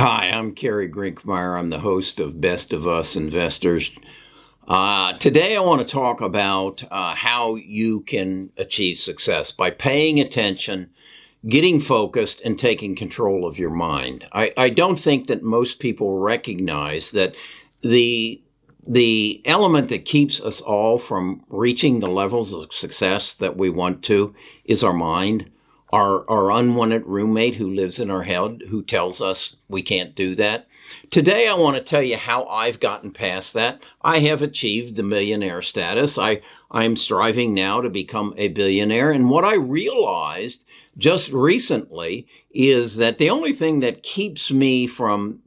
Hi, I'm Kerry Grinkmeyer. I'm the host of Best of Us Investors. Today, I want to talk about how you can achieve success by paying attention, getting focused, and taking control of your mind. I don't think that most people recognize that the element that keeps us all from reaching the levels of success that we want to is our mind. Our unwanted roommate who lives in our head, who tells us we can't do that. Today, I want to tell you how I've gotten past that. I have achieved the millionaire status. I'm striving now to become a billionaire. And what I realized just recently is that the only thing that keeps me from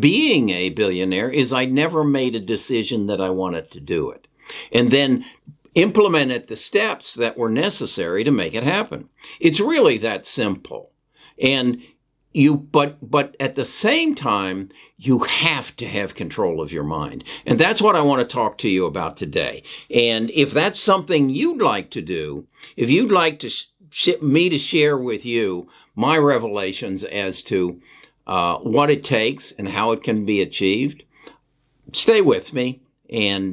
being a billionaire is I never made a decision that I wanted to do it. And then implemented the steps that were necessary to make it happen. It's really that simple. And but at the same time, you have to have control of your mind. And that's what I want to talk to you about today. And if that's something you'd like to do, if you'd like to me to share with you my revelations as to what it takes and how it can be achieved, stay with me. And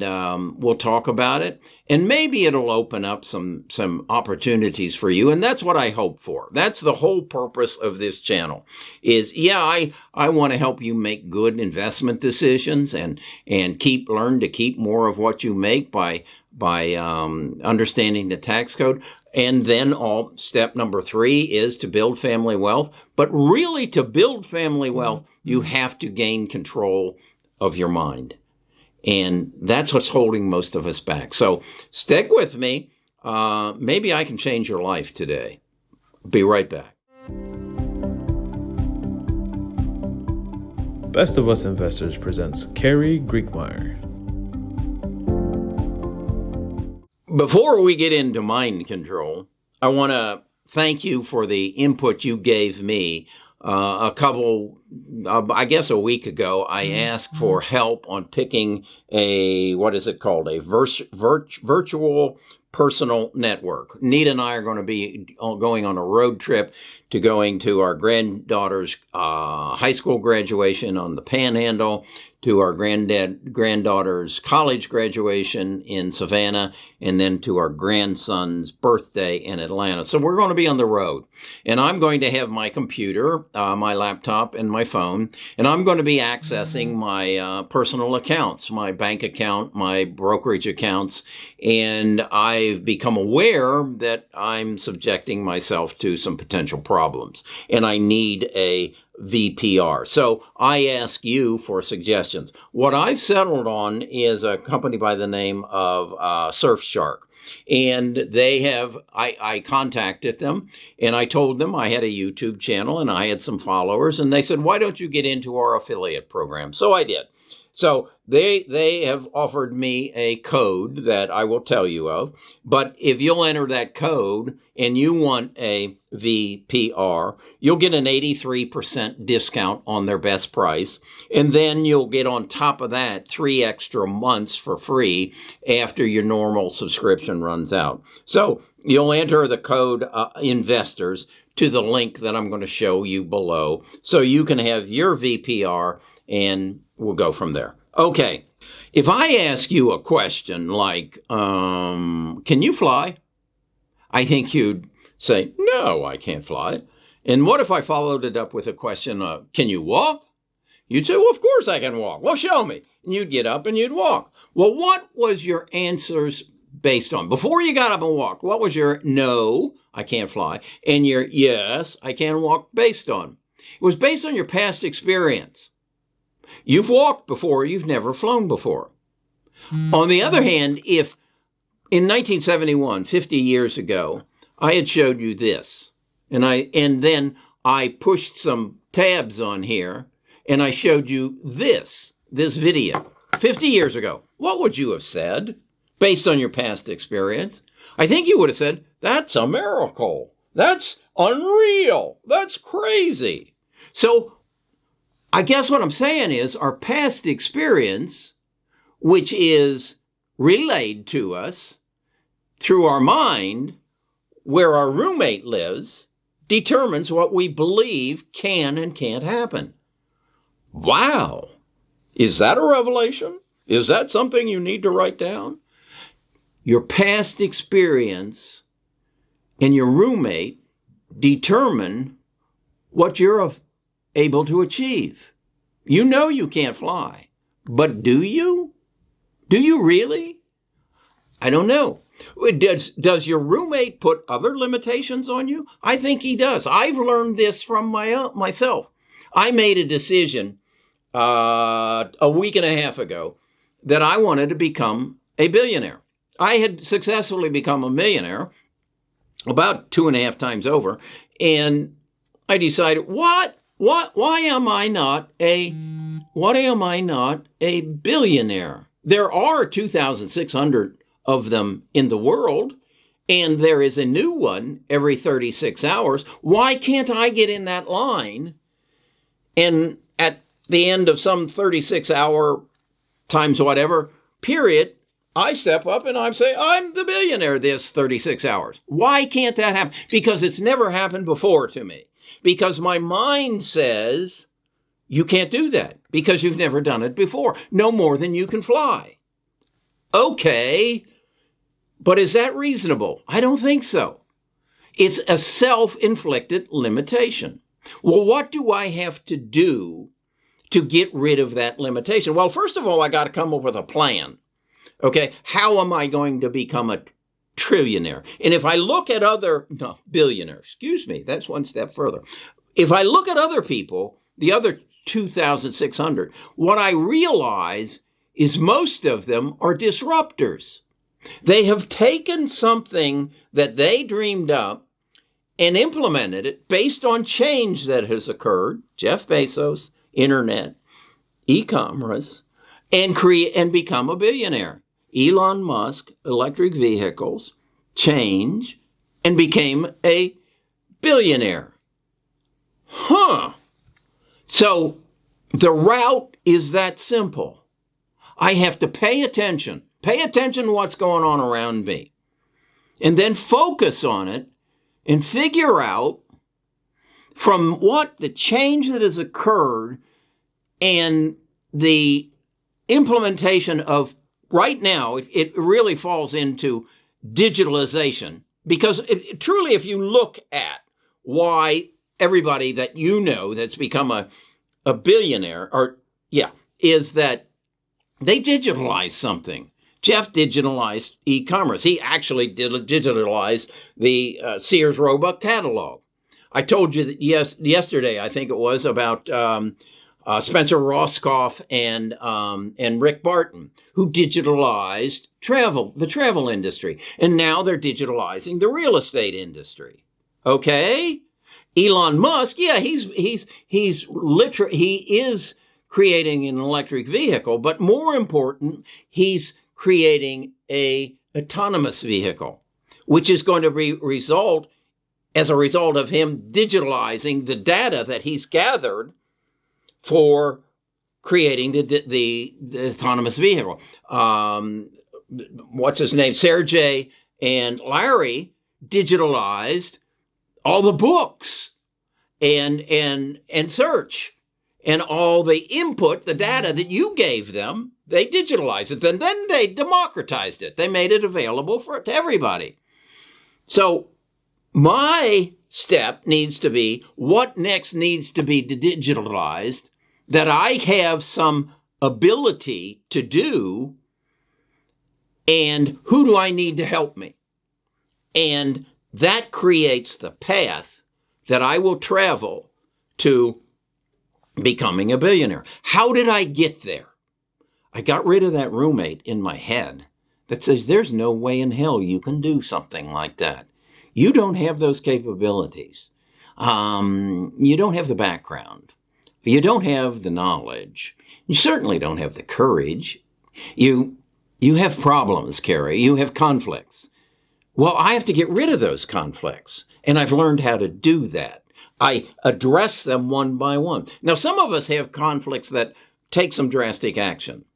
we'll talk about it, and maybe it'll open up some opportunities for you, and that's what I hope for. That's the whole purpose of this channel. I want to help you make good investment decisions and learn to keep more of what you make by understanding the tax code. And then step number 3 is to build family wealth. But really, to build family wealth, you have to gain control of your mind. And that's what's holding most of us back. So stick with me. Maybe I can change your life today. Be right back. Best of Us Investors presents Kerry Grinkmeyer. Before we get into mind control, I want to thank you for the input you gave me. A week ago, I asked for help on picking a virtual personal network. Nita and I are going to be going on a road trip to going to our granddaughter's high school graduation on the Panhandle, to our granddaughter's college graduation in Savannah, and then to our grandson's birthday in Atlanta. So we're going to be on the road. And I'm going to have my computer, my laptop, and my phone. And I'm going to be accessing my personal accounts, my bank account, my brokerage accounts. And I've become aware that I'm subjecting myself to some potential problems. And I need a VPR. So I ask you for suggestions. What I've settled on is a company by the name of Surfshark. And I contacted them and I told them I had a YouTube channel and I had some followers. And they said, why don't you get into our affiliate program? So I did. So they have offered me a code that I will tell you of. But if you'll enter that code and you want a VPR, you'll get an 83% discount on their best price. And then you'll get on top of that 3 extra months for free after your normal subscription runs out. So you'll enter the code investors to the link that I'm going to show you below so you can have your VPR, and we'll go from there. Okay, if I ask you a question like, can you fly? I think you'd say, no, I can't fly. And what if I followed it up with a question, can you walk? You'd say, well, of course I can walk. Well, show me. And you'd get up and you'd walk. Well, what was your answers based on? Before you got up and walked, what was your no, I can't fly, and your yes, I can walk based on? It was based on your past experience. You've walked before, you've never flown before. On the other hand, if in 1971, 50 years ago, I had showed you this, and then I pushed some tabs on here, and I showed you this video 50 years ago, what would you have said based on your past experience? I think you would have said, that's a miracle. That's unreal. That's crazy. So I guess what I'm saying is our past experience, which is relayed to us through our mind, where our roommate lives, determines what we believe can and can't happen. Wow. Is that a revelation? Is that something you need to write down? Your past experience and your roommate determine what you're able to achieve. You know you can't fly, but do you? Do you really? I don't know. Does your roommate put other limitations on you? I think he does. I've learned this from myself. I made a decision a week and a half ago that I wanted to become a billionaire. I had successfully become a millionaire about 2.5 times over, and I decided, why am I not a billionaire? There are 2,600 of them in the world, and there is a new one every 36 hours. Why can't I get in that line? And at the end of some 36-hour times whatever period, I step up and I say, I'm the billionaire this 36 hours. Why can't that happen? Because it's never happened before to me. Because my mind says, you can't do that because you've never done it before. No more than you can fly. Okay, but is that reasonable? I don't think so. It's a self-inflicted limitation. Well, what do I have to do to get rid of that limitation? Well, first of all, I got to come up with a plan. Okay, how am I going to become a trillionaire? And if I look at billionaire, excuse me, that's one step further. If I look at other people, the other 2,600, what I realize is most of them are disruptors. They have taken something that they dreamed up and implemented it based on change that has occurred. Jeff Bezos, internet, e-commerce, and become a billionaire. Elon Musk, electric vehicles, change, and became a billionaire. So the route is that simple. I have to pay attention to what's going on around me, and then focus on it and figure out from what the change that has occurred and the implementation of right now, it really falls into digitalization, because truly, if you look at why everybody that you know that's become a billionaire, is that they digitalized something. Jeff digitalized e-commerce. He actually digitalized the Sears Roebuck catalog. I told you that yesterday, I think it was, about Spencer Roscoff and Rick Barton, who digitalized the travel industry. And now they're digitalizing the real estate industry. Okay? Elon Musk, he is creating an electric vehicle, but more important, he's creating a autonomous vehicle, which is going to result as a result of him digitalizing the data that he's gathered for creating the autonomous vehicle. What's his name? Sergey and Larry digitalized all the books and search and all the input, the data that you gave them. They digitalized it, and then they democratized it. They made it available to everybody. So my step needs to be, what next needs to be digitalized that I have some ability to do, and who do I need to help me? And that creates the path that I will travel to becoming a billionaire. How did I get there? I got rid of that roommate in my head that says there's no way in hell you can do something like that. You don't have those capabilities. You don't have the background. You don't have the knowledge. You certainly don't have the courage. You have problems, Carrie. You have conflicts. Well, I have to get rid of those conflicts, and I've learned how to do that. I address them one by one. Now, some of us have conflicts that take some drastic action.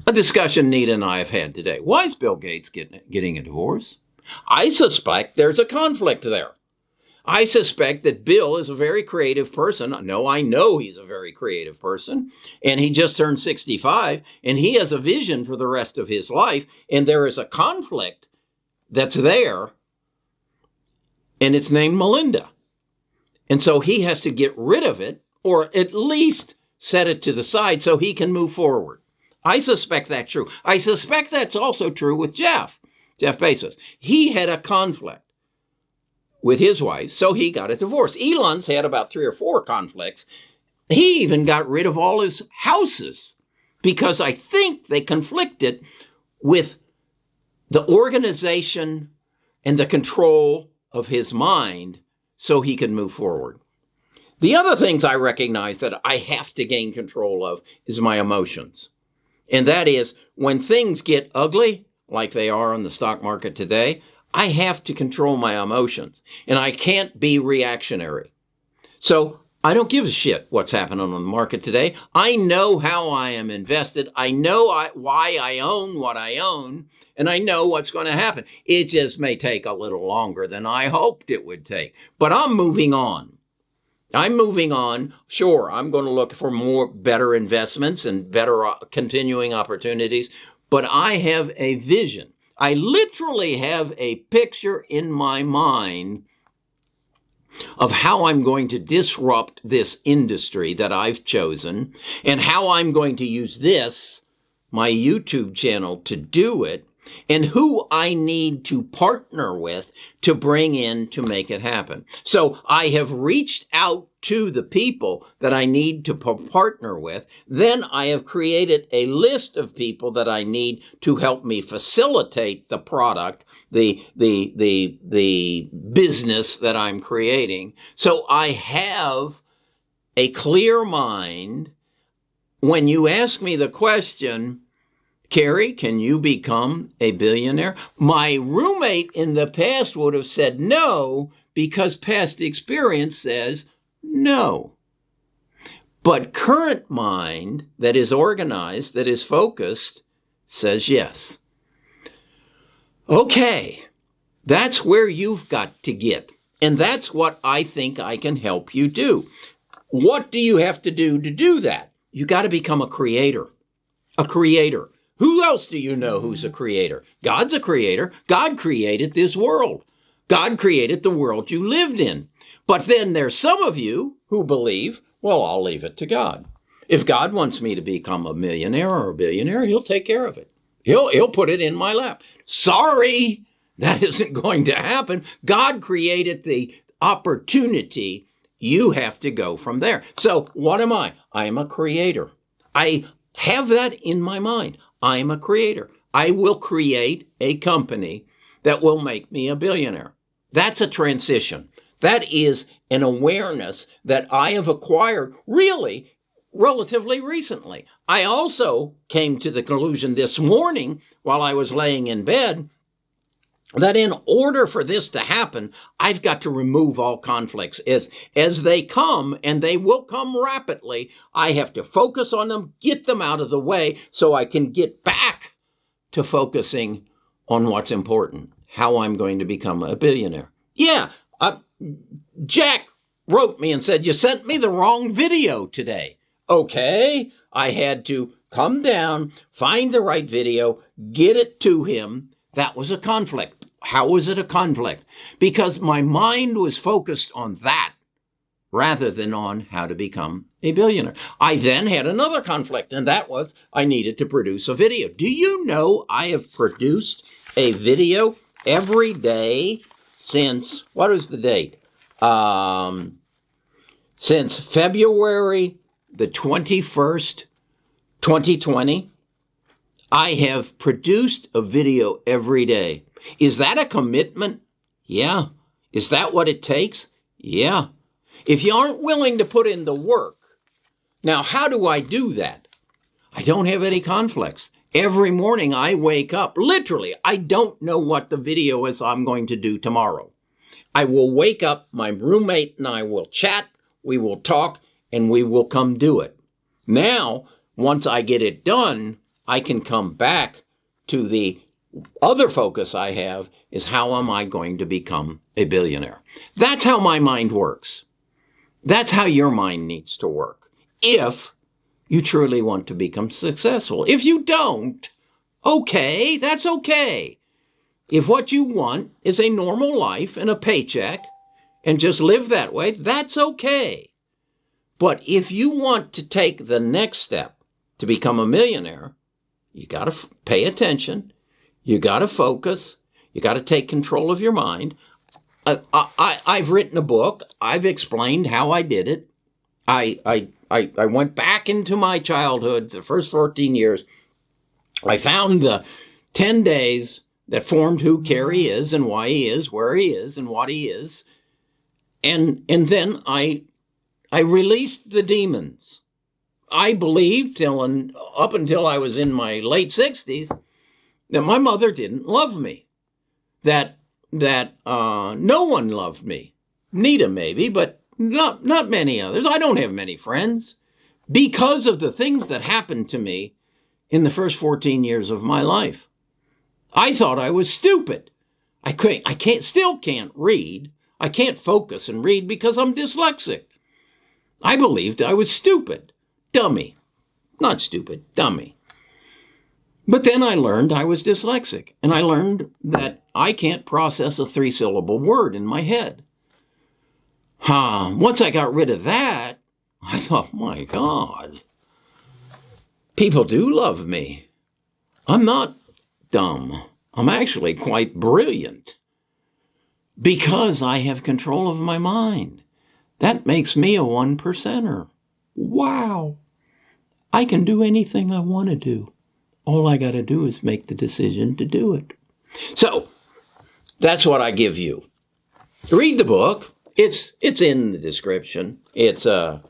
A discussion Nita and I have had today. Why is Bill Gates getting a divorce? I suspect there's a conflict there. I suspect that Bill is a very creative person. No, I know he's a very creative person, and he just turned 65, and he has a vision for the rest of his life, and there is a conflict that's there, and it's named Melinda. And so he has to get rid of it, or at least set it to the side so he can move forward. I suspect that's true. I suspect that's also true with Jeff Bezos. He had a conflict with his wife, so he got a divorce. Elon's had about 3 or 4 conflicts. He even got rid of all his houses because I think they conflicted with the organization and the control of his mind so he could move forward. The other things I recognize that I have to gain control of is my emotions. And that is when things get ugly, like they are on the stock market today, I have to control my emotions. And I can't be reactionary. So I don't give a shit what's happening on the market today. I know how I am invested. I know why I own what I own. And I know what's going to happen. It just may take a little longer than I hoped it would take. But I'm moving on. I'm moving on. Sure, I'm going to look for better investments and better continuing opportunities. But I have a vision. I literally have a picture in my mind of how I'm going to disrupt this industry that I've chosen and how I'm going to use this, my YouTube channel, to do it, and who I need to partner with to bring in to make it happen. So I have reached out to the people that I need to partner with. Then I have created a list of people that I need to help me facilitate the product, the business that I'm creating. So I have a clear mind. When you ask me the question, Carrie, can you become a billionaire? My roommate in the past would have said no, because past experience says no. But current mind that is organized, that is focused, says yes. Okay, that's where you've got to get. And that's what I think I can help you do. What do you have to do that? You got to become a creator. A creator. Who else do you know who's a creator? God's a creator. God created this world. God created the world you lived in. But then there's some of you who believe, well, I'll leave it to God. If God wants me to become a millionaire or a billionaire, he'll take care of it. He'll put it in my lap. Sorry, that isn't going to happen. God created the opportunity. You have to go from there. So what am I? I am a creator. I have that in my mind. I am a creator. I will create a company that will make me a billionaire. That's a transition. That is an awareness that I have acquired really relatively recently. I also came to the conclusion this morning while I was laying in bed that in order for this to happen, I've got to remove all conflicts. As they come, and they will come rapidly, I have to focus on them, get them out of the way so I can get back to focusing on what's important, how I'm going to become a billionaire. Yeah, Jack wrote me and said, you sent me the wrong video today. Okay, I had to come down, find the right video, get it to him. That was a conflict. How was it a conflict? Because my mind was focused on that rather than on how to become a billionaire. I then had another conflict, and that was I needed to produce a video. Do you know I have produced a video every day since, what is the date? Since February the 21st, 2020. I have produced a video every day. Is that a commitment? Yeah. Is that what it takes? Yeah. If you aren't willing to put in the work, now how do I do that? I don't have any conflicts. Every morning I wake up, literally, I don't know what the video is I'm going to do tomorrow. I will wake up, my roommate and I will chat, we will talk, and we will come do it. Now, once I get it done, I can come back to the other focus I have is how am I going to become a billionaire? That's how my mind works. That's how your mind needs to work. If you truly want to become successful. If you don't, okay, that's okay. If what you want is a normal life and a paycheck and just live that way, that's okay. But if you want to take the next step to become a millionaire, you got to pay attention. You got to focus. You got to take control of your mind. I've written a book. I've explained how I did it. I went back into my childhood, the first 14 years. I found the 10 days that formed who Carrie is and why he is, where he is, and what he is. And then I released the demons. I believed up until I was in my late 60s that my mother didn't love me, that no one loved me. Nita maybe, but not many others. I don't have many friends because of the things that happened to me in the first 14 years of my life. I thought I was stupid. I still can't read. I can't focus and read because I'm dyslexic. I believed I was stupid. Dummy. Not stupid, dummy. But then I learned I was dyslexic, and I learned that I can't process a 3-syllable word in my head. Once I got rid of that, I thought, my God, people do love me. I'm not dumb. I'm actually quite brilliant because I have control of my mind. That makes me a 1%er. Wow. I can do anything I want to do. All I got to do is make the decision to do it. So that's what I give you. Read the book. It's in the description. The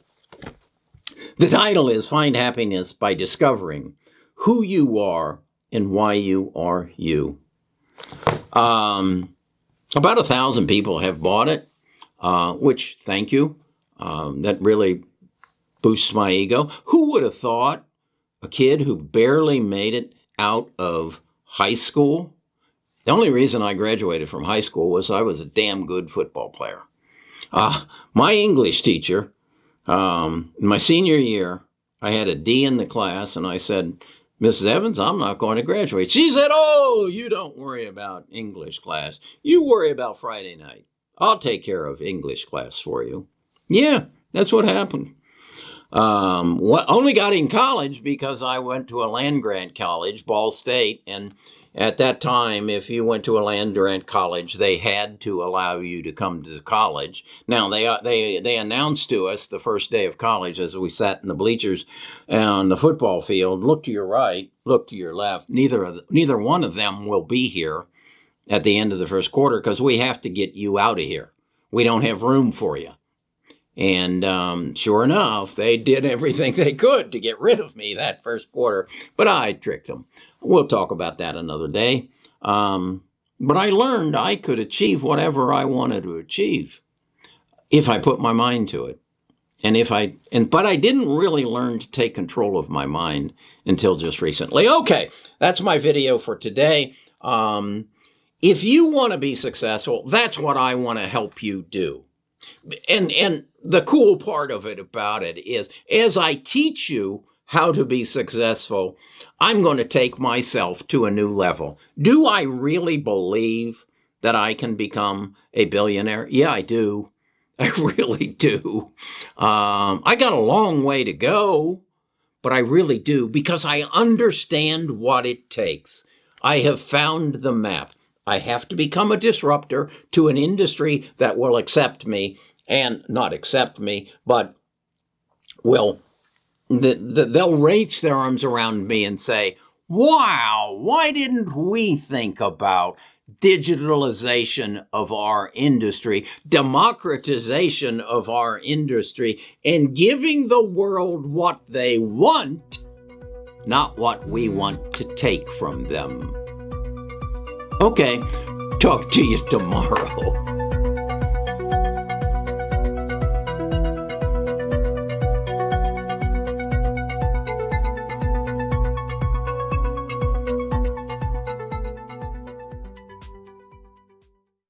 title is Find Happiness by Discovering Who You Are and Why You Are You. About 1,000 people have bought it, which, thank you. That really boosts my ego. Who would have thought a kid who barely made it out of high school? The only reason I graduated from high school was I was a damn good football player. My English teacher, in my senior year, I had a D in the class, and I said, Mrs. Evans, I'm not going to graduate. She said, oh, you don't worry about English class. You worry about Friday night. I'll take care of English class for you. Yeah, that's what happened. Only got in college because I went to a land-grant college, Ball State, and at that time, if you went to a land-grant college, they had to allow you to come to college. Now, they announced to us the first day of college as we sat in the bleachers on the football field, look to your right, look to your left. Neither one of them will be here at the end of the first quarter because we have to get you out of here. We don't have room for you. And sure enough, they did everything they could to get rid of me that first quarter, but I tricked them. We'll talk about that another day. But I learned I could achieve whatever I wanted to achieve if I put my mind to it. But I didn't really learn to take control of my mind until just recently. Okay, that's my video for today. If you want to be successful, that's what I want to help you do. And the cool part of it about it is, as I teach you how to be successful, I'm going to take myself to a new level. Do I really believe that I can become a billionaire? Yeah, I do. I really do. I got a long way to go, but I really do because I understand what it takes. I have found the map. I have to become a disruptor to an industry that will accept me, and not accept me, but will they'll raise their arms around me and say, wow, why didn't we think about digitalization of our industry, democratization of our industry, and giving the world what they want, not what we want to take from them. Okay, talk to you tomorrow.